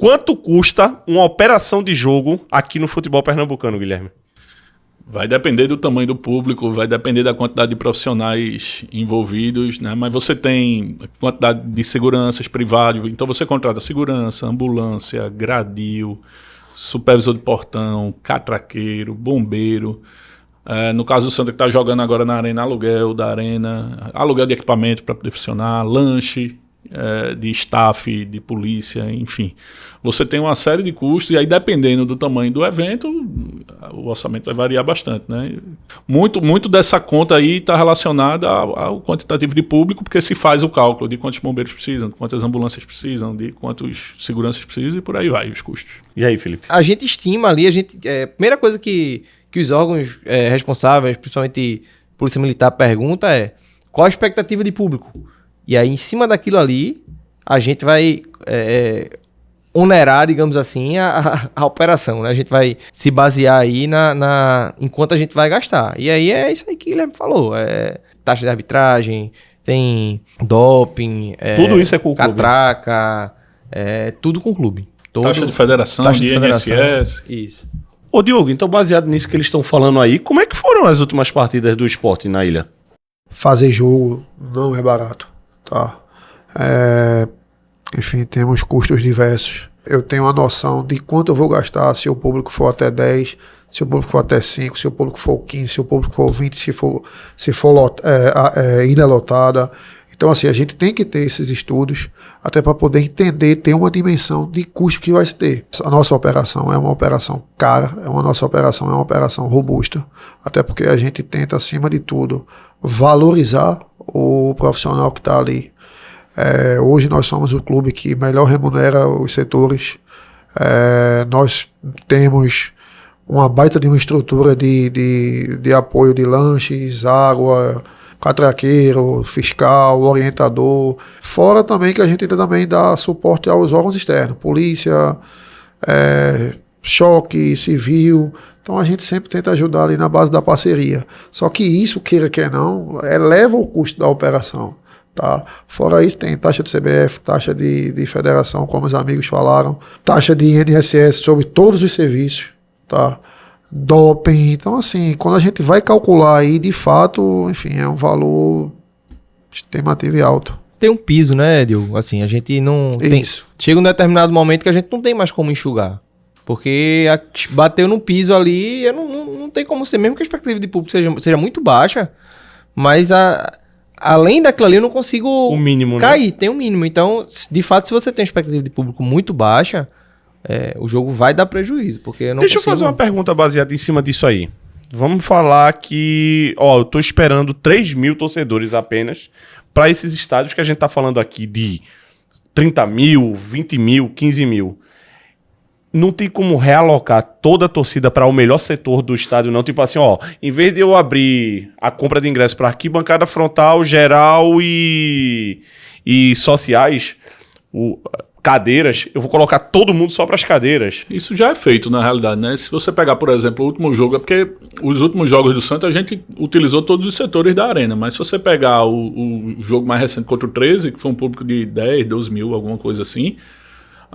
Quanto custa uma operação de jogo aqui no futebol pernambucano, Guilherme? Vai depender do tamanho do público, vai depender da quantidade de profissionais envolvidos, né? Mas você tem quantidade de seguranças privadas, então você contrata segurança, ambulância, gradil, supervisor de portão, catraqueiro, bombeiro. No caso do Santa, que está jogando agora na arena, aluguel da arena, aluguel de equipamento para poder funcionar, lanche de staff, de polícia, enfim. Você tem uma série de custos e aí, dependendo do tamanho do evento, o orçamento vai variar bastante, né? Muito dessa conta aí está relacionada ao quantitativo de público, porque se faz o cálculo de quantos bombeiros precisam, de quantas ambulâncias precisam, de quantos seguranças precisam e por aí vai os custos. E aí, Felipe? A gente estima ali, primeira coisa que os órgãos responsáveis, principalmente Polícia Militar, pergunta é qual a expectativa de público? E aí, em cima daquilo ali, a gente vai onerar, digamos assim, a operação, né? A gente vai se basear aí em quanto a gente vai gastar. E aí é isso aí que o Guilherme falou. Taxa de arbitragem, tem doping, tudo isso é com o clube. Catraca, tudo com o clube. Taxa de federação, taxa de INSS. Isso. Ô, Diogo, então baseado nisso que eles estão falando aí, como é que foram as últimas partidas do Sport na ilha? Fazer jogo não é barato, tá? Enfim, temos custos diversos. Eu tenho uma noção de quanto eu vou gastar se o público for até 10, se o público for até 5, se o público for 15, se o público for 20, se for ilha lotada. Então, assim, a gente tem que ter esses estudos até para poder entender, ter uma dimensão de custo que vai se ter. A nossa operação é uma operação cara, é uma operação robusta, até porque a gente tenta, acima de tudo, valorizar o profissional que está ali. Hoje nós somos o clube que melhor remunera os setores. Nós temos uma baita de uma estrutura de apoio de lanches, água, catraqueiro, fiscal, orientador. Fora também que a gente também dá suporte aos órgãos externos, polícia, choque, civil. Então a gente sempre tenta ajudar ali na base da parceria. Só que isso, queira que não, eleva o custo da operação. Tá? Fora isso, tem taxa de CBF, taxa de federação, como os amigos falaram, taxa de INSS sobre todos os serviços, tá? Doping. Então, assim, quando a gente vai calcular aí, de fato, enfim, é um valor estimativo e alto. Tem um piso, né, Diogo? Assim, a gente não Isso. Chega um determinado momento que a gente não tem mais como enxugar. Porque bateu no piso ali, não tem como ser, mesmo que a expectativa de público seja muito baixa, mas além daquilo ali eu não consigo o mínimo, cair, né? Tem um mínimo. Então, de fato, se você tem uma expectativa de público muito baixa, o jogo vai dar prejuízo, porque eu não Deixa eu fazer uma pergunta baseada em cima disso aí. Vamos falar que, eu tô esperando 3 mil torcedores apenas para esses estádios que a gente tá falando aqui de 30 mil, 20 mil, 15 mil. Não tem como realocar toda a torcida para o melhor setor do estádio, não. Tipo assim, em vez de eu abrir a compra de ingresso para arquibancada frontal, geral e sociais, cadeiras, eu vou colocar todo mundo só para as cadeiras. Isso já é feito, na realidade, né? Se você pegar, por exemplo, o último jogo, é porque os últimos jogos do Santa a gente utilizou todos os setores da arena, mas se você pegar o jogo mais recente contra o 13, que foi um público de 10, 12 mil, alguma coisa assim,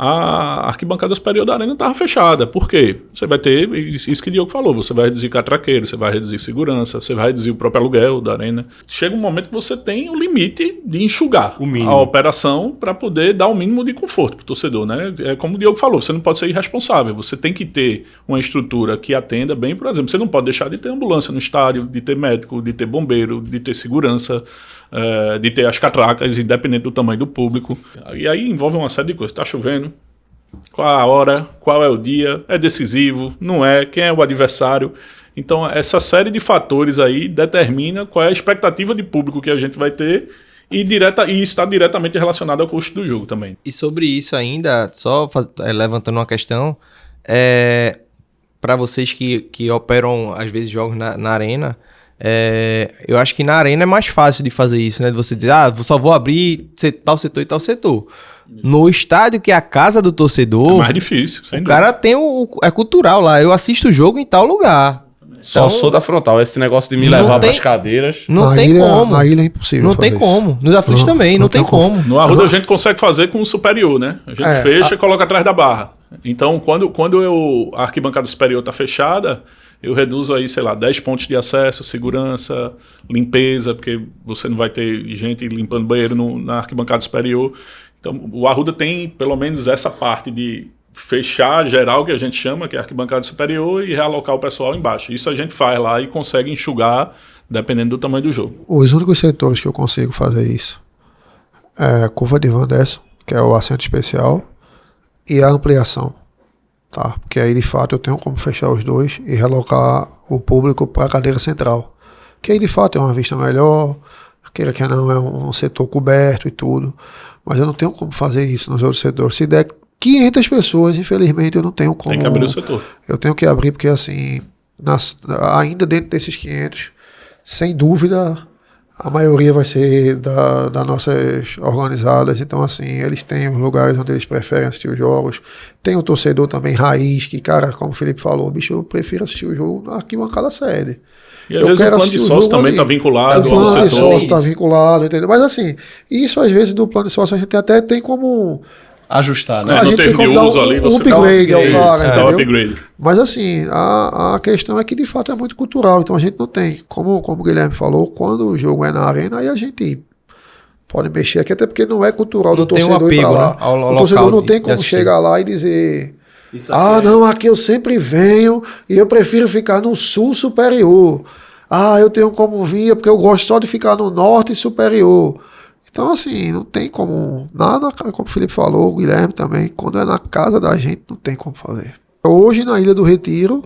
a arquibancada superior da arena estava fechada. Por quê? Você vai ter, isso que o Diogo falou, você vai reduzir catraqueiro, você vai reduzir segurança, você vai reduzir o próprio aluguel da arena. Chega um momento que você tem o limite de enxugar a operação para poder dar o mínimo de conforto para o torcedor, né? É como o Diogo falou, você não pode ser irresponsável, você tem que ter uma estrutura que atenda bem, por exemplo, você não pode deixar de ter ambulância no estádio, de ter médico, de ter bombeiro, de ter segurança, de ter as catracas, independente do tamanho do público. E aí envolve uma série de coisas. Está chovendo, qual a hora, qual é o dia, é decisivo, não é, quem é o adversário. Então essa série de fatores aí determina qual é a expectativa de público que a gente vai ter e está diretamente relacionado ao custo do jogo também. E sobre isso ainda, só levantando uma questão, para vocês que operam às vezes jogos na arena, eu acho que na arena é mais fácil de fazer isso, né? De você dizer, só vou abrir tal setor e tal setor. No estádio, que é a casa do torcedor... É mais difícil, sem dúvida. O cara tem é cultural lá. Eu assisto o jogo em tal lugar. Só sou da frontal. Esse negócio de me Não levar tem- pras cadeiras. Não na tem ilha, como. Na ilha é impossível. Não tem fazer isso. como. Nos aflitos também, não tem como. No Arruda a gente consegue fazer com o superior, né? A gente fecha e coloca atrás da barra. Então, quando a arquibancada superior está fechada, eu reduzo aí, sei lá, 10 pontos de acesso, segurança, limpeza, porque você não vai ter gente limpando banheiro na arquibancada superior. Então, o Arruda tem pelo menos essa parte de fechar geral, que a gente chama, que é a arquibancada superior, e realocar o pessoal embaixo. Isso a gente faz lá e consegue enxugar, dependendo do tamanho do jogo. Os únicos setores que eu consigo fazer isso é a curva de Van Derson, que é o assento especial, e a ampliação. Tá? Porque aí, de fato, eu tenho como fechar os dois e relocar o público para a cadeira central. Que aí, de fato, é uma vista melhor, queira que não, é um setor coberto e tudo. Mas eu não tenho como fazer isso nos outros setores. Se der 500 pessoas, infelizmente, eu não tenho como. Tem que abrir o setor. Eu tenho que abrir, porque assim, ainda dentro desses 500, sem dúvida, a maioria vai ser das nossas organizadas. Então, assim, eles têm os lugares onde eles preferem assistir os jogos. Tem o torcedor também raiz, que, cara, como o Felipe falou, bicho, eu prefiro assistir o jogo na arquibancada sede. E às vezes o plano de sócio também está vinculado O plano ao de setor. sócio está vinculado, entendeu? Mas assim, isso às vezes do plano de sócio a gente até tem como... Ajustar, né? É, a no gente termo tem como de dar uso ali, você upgrade dá um ao upgrade, cara, dá um entendeu? upgrade. Mas assim, a questão é que de fato é muito cultural, então a gente não tem, como o Guilherme falou, quando o jogo é na arena, aí a gente pode mexer aqui, até porque não é cultural Não do tem um torcedor ir pra apego, lá. né, ao O local torcedor não de- tem de como assistir. chegar lá e dizer, Isso aqui não, aqui eu sempre venho e eu prefiro ficar no sul superior. Eu tenho como vir porque eu gosto só de ficar no norte superior. Então, assim, não tem como. Nada, como o Felipe falou, o Guilherme também, quando é na casa da gente, não tem como fazer. Hoje, na Ilha do Retiro,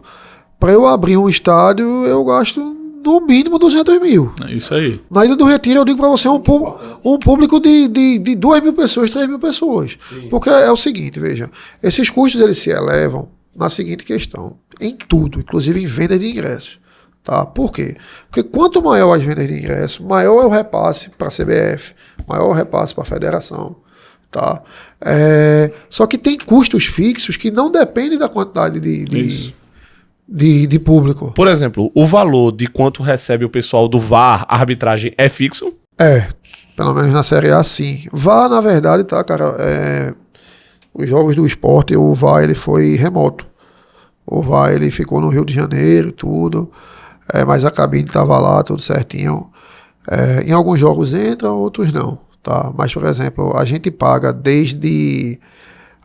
para eu abrir um estádio, eu gasto no mínimo 200 mil. É isso aí. Na Ilha do Retiro, eu digo para você, é um público de 2 mil pessoas, 3 mil pessoas. Porque é o seguinte, veja, esses custos eles se elevam na seguinte questão, em tudo, inclusive em venda de ingressos. Tá? Por quê? Porque quanto maior as vendas de ingressos, maior é o repasse para a CBF, maior é o repasse para a federação. Tá? Só que tem custos fixos que não dependem da quantidade Isso. de público. Por exemplo, o valor de quanto recebe o pessoal do VAR, arbitragem, é fixo? Pelo menos na Série A, sim. VAR, na verdade, tá, cara, os jogos do esporte, o VAR, ele foi remoto. O VAR, ele ficou no Rio de Janeiro, tudo, mas a cabine tava lá, tudo certinho. Em alguns jogos entra, outros não, tá? Mas, por exemplo, a gente paga desde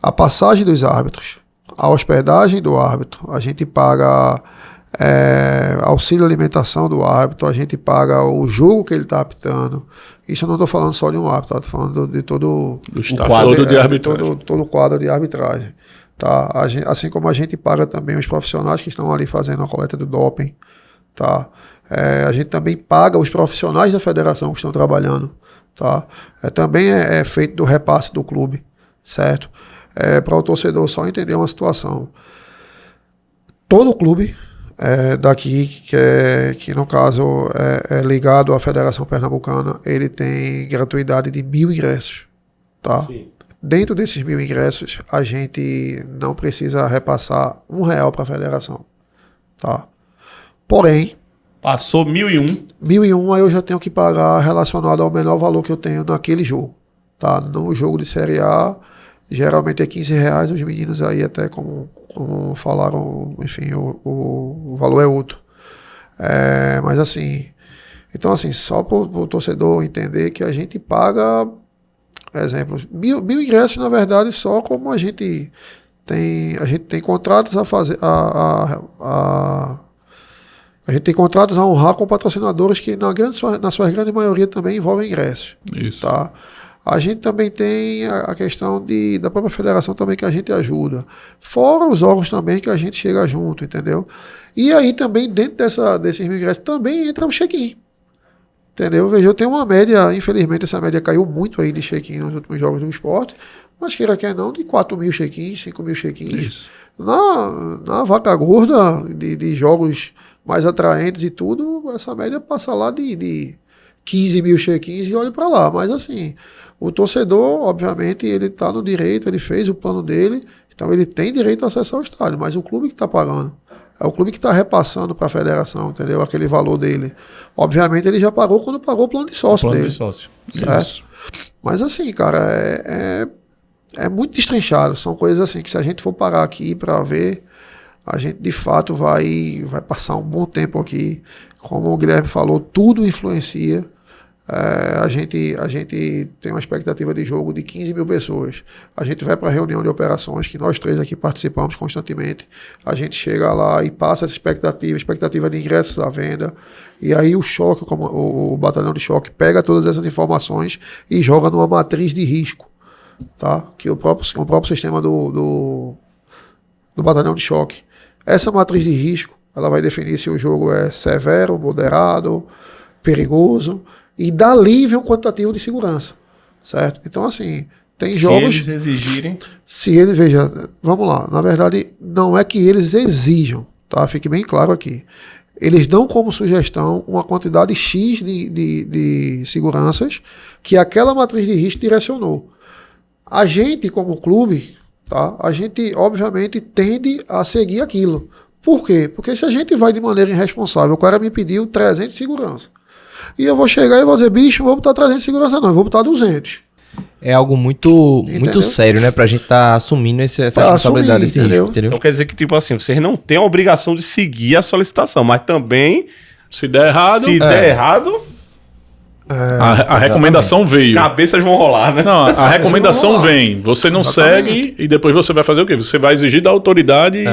a passagem dos árbitros, a hospedagem do árbitro, a gente paga auxílio alimentação do árbitro, a gente paga o jogo que ele está apitando. Isso eu não estou falando só de um árbitro, estou falando de todo Do staff quadro, todo de arbitragem. todo o quadro de arbitragem. Tá? Assim como a gente paga também os profissionais que estão ali fazendo a coleta do doping. Tá? A gente também paga os profissionais da federação que estão trabalhando. Tá? Também é feito do repasse do clube, certo? Para o torcedor só entender uma situação. Todo clube daqui, que no caso é ligado à Federação Pernambucana, ele tem gratuidade de 1.000 ingressos. Tá? Dentro desses 1.000 ingressos, a gente não precisa repassar R$1 para a federação. Tá? Porém, Passou 1.001. 1.001 aí eu já tenho que pagar relacionado ao menor valor que eu tenho naquele jogo. Tá? No jogo de Série A, geralmente é R$15, os meninos aí até como falaram, enfim, o valor é outro. Mas assim, então assim, só para o torcedor entender que a gente paga, exemplo, 1.000 ingressos na verdade só como a gente tem contratos a fazer, a gente tem contratos a honrar com patrocinadores que na sua grande maioria também envolvem ingressos. Isso. Tá? A gente também tem a questão da própria federação também que a gente ajuda. Fora os órgãos também que a gente chega junto, entendeu? E aí também dentro desses ingressos também entra o check-in. Entendeu? Veja, eu tenho uma média, infelizmente essa média caiu muito aí de check-in nos últimos jogos do esporte, mas queira que não, de 4.000 check-ins, 5.000 check-ins. Isso. Na vaca gorda de jogos mais atraentes e tudo, essa média passa lá de 15 mil check-ins e olhe para lá. Mas assim, o torcedor, obviamente, ele está no direito, ele fez o plano dele, então ele tem direito a acessar o estádio, mas o clube que está pagando. É o clube que está repassando para a federação, entendeu? Aquele valor dele. Obviamente ele já pagou quando pagou o plano de sócio Plano dele. de sócio. Certo? Isso. Mas assim, cara, é muito destrinchado. São coisas assim que se a gente for parar aqui para ver, a gente de fato vai passar um bom tempo aqui. Como o Guilherme falou, tudo influencia. A gente tem uma expectativa de jogo de 15 mil pessoas. A gente vai para a reunião de operações, que nós três aqui participamos constantemente. A gente chega lá e passa essa expectativa de ingressos à venda. E aí o choque, como o batalhão de choque, pega todas essas informações e joga numa matriz de risco. Tá? Que o próprio sistema do batalhão de choque. Essa matriz de risco, ela vai definir se o jogo é severo, moderado, perigoso. E dali vem um quantitativo de segurança, certo? Então, assim, tem jogos... Se eles exigirem... Veja, vamos lá, na verdade, não é que eles exijam, tá? Fique bem claro aqui. Eles dão como sugestão uma quantidade X de seguranças que aquela matriz de risco direcionou. A gente, como clube, tá? A gente, obviamente, tende a seguir aquilo. Por quê? Porque se a gente vai de maneira irresponsável, o cara me pediu 300 de segurança. E eu vou chegar e vou dizer, bicho, não vou botar 300 de segurança não, eu vou botar 200. É algo muito sério, né? Pra gente tá assumindo essa responsabilidade, esse risco, entendeu? Então quer dizer que, tipo assim, vocês não têm a obrigação de seguir a solicitação, mas também, Se der errado, der errado, a recomendação veio. cabeças vão rolar, né? Não, a recomendação rolar. vem. Você não Exatamente. segue e depois você vai fazer o quê? Você vai exigir da autoridade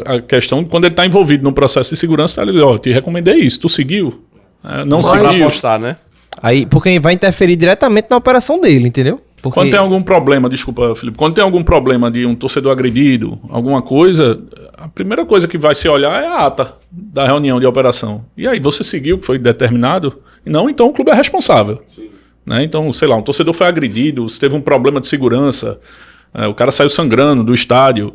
a questão de quando ele está envolvido no processo de segurança, ele diz, ó, te recomendei isso, tu seguiu? Não Pra seguiu. apostar, né? Aí, porque vai interferir diretamente na operação dele, entendeu? Porque... Quando tem algum problema, desculpa, Felipe, quando tem algum problema de um torcedor agredido, alguma coisa, a primeira coisa que vai se olhar é a ata da reunião de operação. E aí, você seguiu o que foi determinado? Não, então o clube é responsável. Né? Então, sei lá, um torcedor foi agredido, se teve um problema de segurança, o cara saiu sangrando do estádio.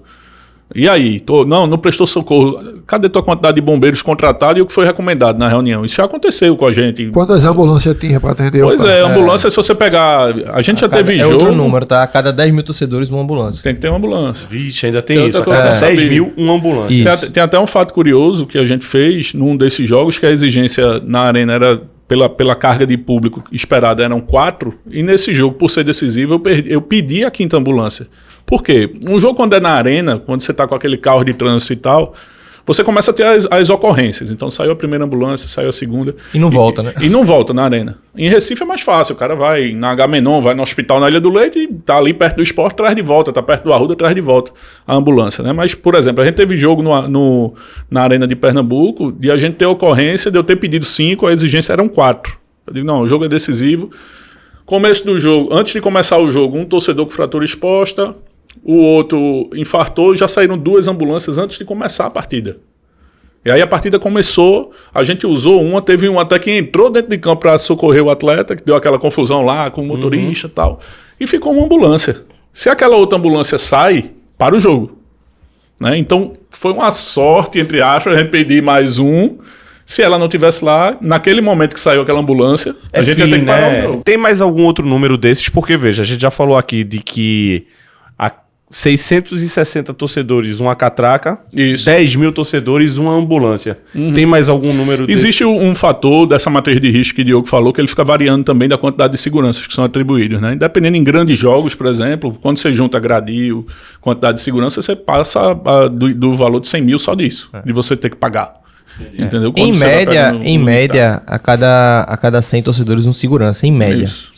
E aí? Não prestou socorro. Cadê tua quantidade de bombeiros contratados e o que foi recomendado na reunião? Isso já aconteceu com a gente. Quantas ambulâncias tinha para atender? Pois é, ambulância, se você pegar... A gente já teve jogo... outro número, tá? A cada 10 mil torcedores, uma ambulância. Tem que ter uma ambulância. Vixe, ainda tem Tem isso. outra A cada coisa, 10 sabia. mil, uma ambulância. Isso. Tem até um fato curioso que a gente fez num desses jogos, que a exigência na arena era, pela carga de público esperada, eram 4, e nesse jogo, por ser decisivo, eu pedi a 5ª ambulância. Por quê? Um jogo quando é na arena, quando você está com aquele carro de trânsito e tal, você começa a ter as ocorrências. Então saiu a primeira ambulância, saiu a segunda. E não volta, né? E não volta na arena. Em Recife é mais fácil, o cara vai na Agamenon, vai no hospital na Ilha do Leite e tá ali perto do Esporte, traz de volta, tá perto do Arruda, traz de volta a ambulância, né? Mas, por exemplo, a gente teve jogo na arena de Pernambuco, de a gente ter ocorrência, de eu ter pedido 5, a exigência eram 4. Eu digo, não, o jogo é decisivo. Começo do jogo, antes de começar o jogo, um torcedor com fratura exposta, o outro infartou e já saíram 2 ambulâncias antes de começar a partida. E aí a partida começou, a gente usou uma, teve um até que entrou dentro de campo para socorrer o atleta, que deu aquela confusão lá com o motorista e tal, e ficou uma ambulância. Se aquela outra ambulância sai, para o jogo. Né? Então foi uma sorte, entre aspas, a gente pedir mais um. Se ela não tivesse lá, naquele momento que saiu aquela ambulância, a gente ia ter que parar o jogo. Tem mais algum outro número desses? Porque, veja, a gente já falou aqui de que 660 torcedores, uma catraca, Isso. 10 mil torcedores, uma ambulância. Tem mais algum número desses? Existe um fator dessa matriz de risco que o Diogo falou, que ele fica variando também da quantidade de seguranças que são atribuídos. Né? Dependendo em grandes jogos, por exemplo, quando você junta gradil, quantidade de segurança, você passa do valor de 100 mil só disso, de você ter que pagar. Entendeu? Quando Em você vai média, pegando a cada 100 torcedores, um segurança. Em média. Isso.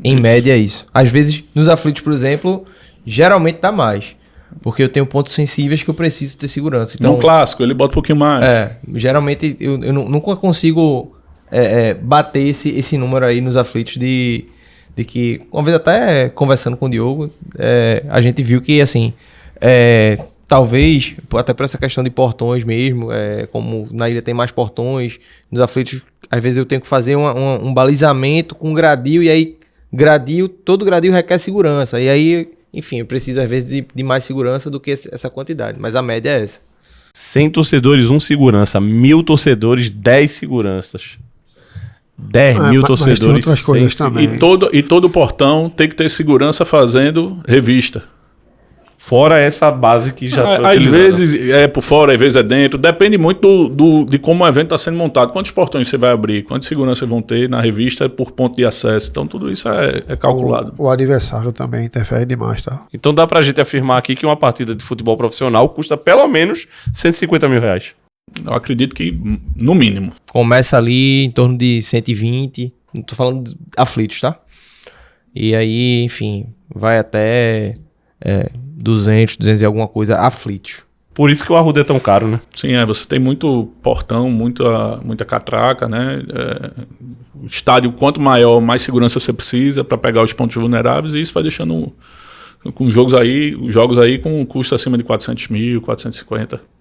Em média é isso. Às vezes, nos aflitos, por exemplo, geralmente dá mais. Porque eu tenho pontos sensíveis que eu preciso ter segurança. Então, No clássico, ele bota um pouquinho mais. geralmente eu nunca consigo bater esse número aí nos aflitos de que, uma vez até conversando com o Diogo, a gente viu que, assim, talvez, até por essa questão de portões mesmo, como na ilha tem mais portões, nos aflitos, às vezes eu tenho que fazer um balizamento com gradil, e aí todo gradil requer segurança, e aí, enfim, eu preciso às vezes de mais segurança do que essa quantidade, mas a média é essa. 100 torcedores, um segurança. 1000 torcedores, 10 seguranças. 10 mil Mas torcedores. tem outras coisas também. E todo portão tem que ter segurança fazendo revista. Fora essa base que já foi Às utilizada. vezes é por fora, às vezes é dentro. Depende muito de como o evento está sendo montado. Quantos portões você vai abrir, quantas seguranças vão ter na revista por ponto de acesso. Então tudo isso é calculado. O adversário também interfere demais, tá? Então dá pra gente afirmar aqui que uma partida de futebol profissional custa pelo menos 150 mil reais. Eu acredito que no mínimo. Começa ali em torno de 120, não tô falando de aflitos, tá? E aí, enfim, vai até 200, 200 e alguma coisa aflitos. Por isso que o Arruda é tão caro, né? Sim, você tem muito portão, muita catraca, né? O estádio, quanto maior, mais segurança você precisa para pegar os pontos vulneráveis, e isso vai deixando com os jogos aí com um custo acima de 400 mil, 450.